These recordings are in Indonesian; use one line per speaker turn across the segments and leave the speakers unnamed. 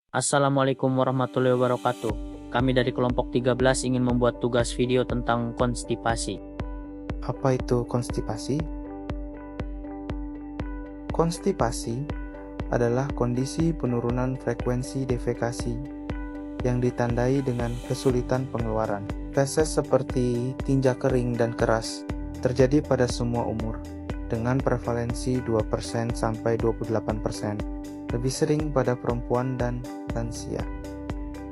Assalamualaikum warahmatullahi wabarakatuh. Kami dari kelompok 13 ingin membuat tugas video tentang konstipasi.
Apa itu konstipasi? Konstipasi adalah kondisi penurunan frekuensi defekasi yang ditandai dengan kesulitan pengeluaran. Feses seperti tinja kering dan keras terjadi pada semua umur dengan prevalensi 2% sampai 28%. Lebih sering pada perempuan dan lansia,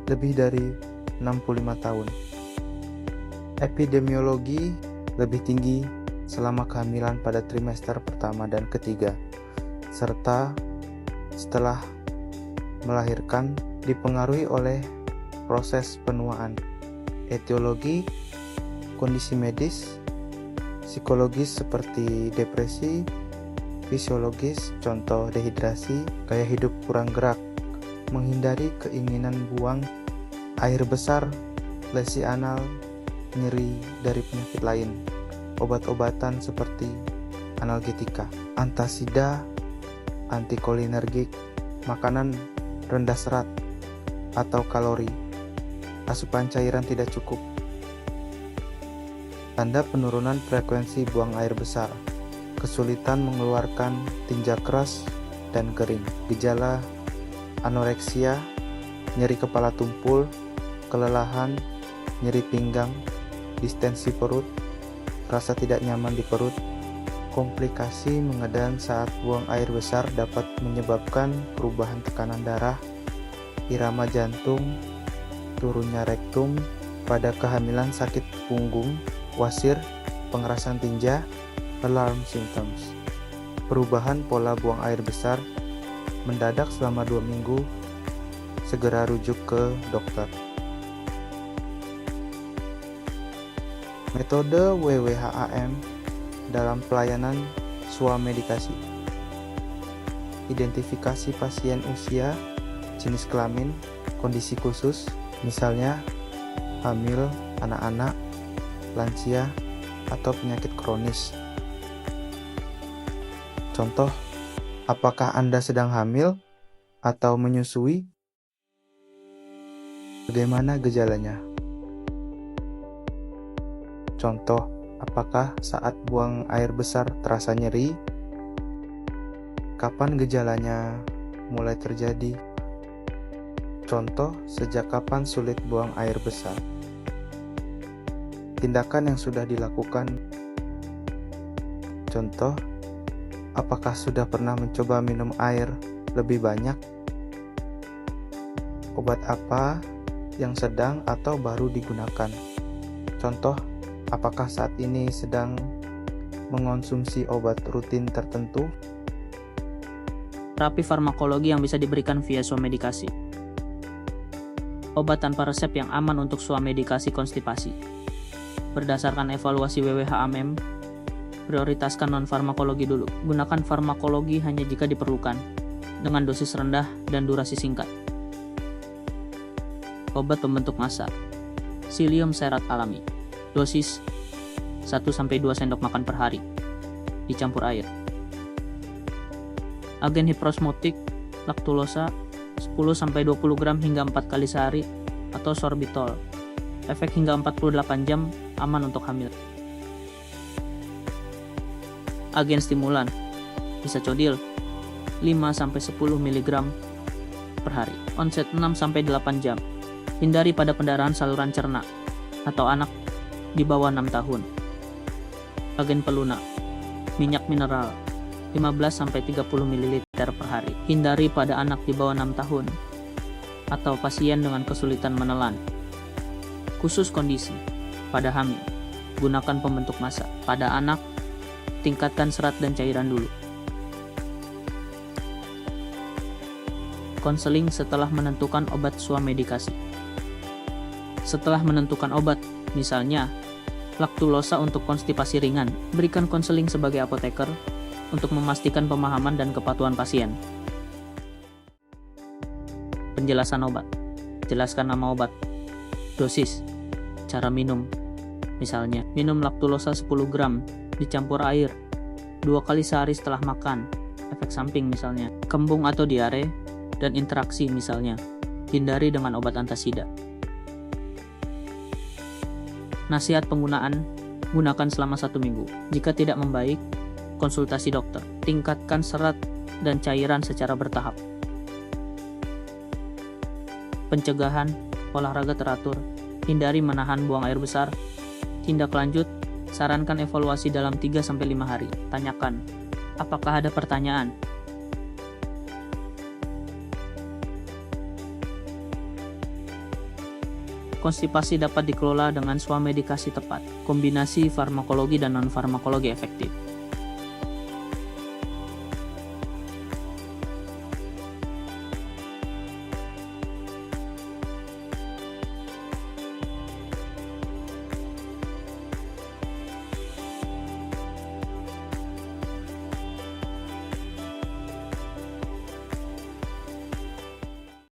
lebih dari 65 tahun. Epidemiologi lebih tinggi selama kehamilan pada trimester pertama dan ketiga, serta setelah melahirkan dipengaruhi oleh proses penuaan. Etiologi, kondisi medis, psikologis seperti depresi, fisiologis, contoh dehidrasi, gaya hidup kurang gerak, menghindari keinginan buang air besar, lesi anal, nyeri dari penyakit lain, obat-obatan seperti analgetika, antasida, antikolinergik, makanan rendah serat atau kalori, asupan cairan tidak cukup. Tanda penurunan frekuensi buang air besar, kesulitan mengeluarkan tinja keras dan kering. Gejala anoreksia, nyeri kepala tumpul, kelelahan, nyeri pinggang, distensi perut, rasa tidak nyaman di perut. Komplikasi mengedan saat buang air besar dapat menyebabkan perubahan tekanan darah, irama jantung, turunnya rektum. Pada kehamilan sakit punggung, wasir, pengerasan tinja, alarm symptoms. Perubahan pola buang air besar mendadak selama 2 minggu, segera rujuk ke dokter. Metode WWHAM dalam pelayanan swamedikasi. Identifikasi pasien usia, jenis kelamin, kondisi khusus, misalnya hamil, anak-anak, lansia, atau penyakit kronis. Contoh, apakah Anda sedang hamil atau menyusui? Bagaimana gejalanya? Contoh, apakah saat buang air besar terasa nyeri? Kapan gejalanya mulai terjadi? Contoh, sejak kapan sulit buang air besar? Tindakan yang sudah dilakukan. Contoh, apakah sudah pernah mencoba minum air lebih banyak? Obat apa yang sedang atau baru digunakan? Contoh, apakah saat ini sedang mengonsumsi obat rutin tertentu?
Terapi farmakologi yang bisa diberikan via swamedikasi. Obat tanpa resep yang aman untuk swamedikasi konstipasi. Berdasarkan evaluasi WWHAM, prioritaskan non-farmakologi dulu. Gunakan farmakologi hanya jika diperlukan, dengan dosis rendah dan durasi singkat. Obat pembentuk massa. Psyllium serat alami. Dosis 1-2 sendok makan per hari. Dicampur air. Agen hiperosmotik, laktulosa 10-20 gram hingga 4 kali sehari, atau sorbitol. Efek hingga 48 jam, aman untuk hamil. Agen stimulan, isacodil 5-10 mg per hari. Onset 6-8 jam. Hindari pada pendarahan saluran cerna atau anak di bawah 6 tahun. Agen pelunak, minyak mineral 15-30 ml per hari. Hindari pada anak di bawah 6 tahun atau pasien dengan kesulitan menelan. Khusus kondisi, pada hamil, gunakan pembentuk massa. Pada anak, tingkatkan serat dan cairan dulu. Konseling setelah menentukan obat swamedikasi. Setelah menentukan obat, misalnya laktulosa untuk konstipasi ringan, berikan konseling sebagai apoteker untuk memastikan pemahaman dan kepatuhan pasien. Penjelasan obat. Jelaskan nama obat, dosis, cara minum. Misalnya, minum laktulosa 10 gram dicampur air 2 kali sehari setelah makan. Efek samping misalnya, kembung atau diare, dan interaksi misalnya, hindari dengan obat antasida. Nasihat penggunaan, gunakan selama 1 minggu. Jika tidak membaik, konsultasi dokter. Tingkatkan serat dan cairan secara bertahap. Pencegahan, olahraga teratur, hindari menahan buang air besar. Tindak lanjut, sarankan evaluasi dalam 3-5 hari. Tanyakan, apakah ada pertanyaan? Konstipasi dapat dikelola dengan swamedikasi tepat, kombinasi farmakologi dan non-farmakologi efektif.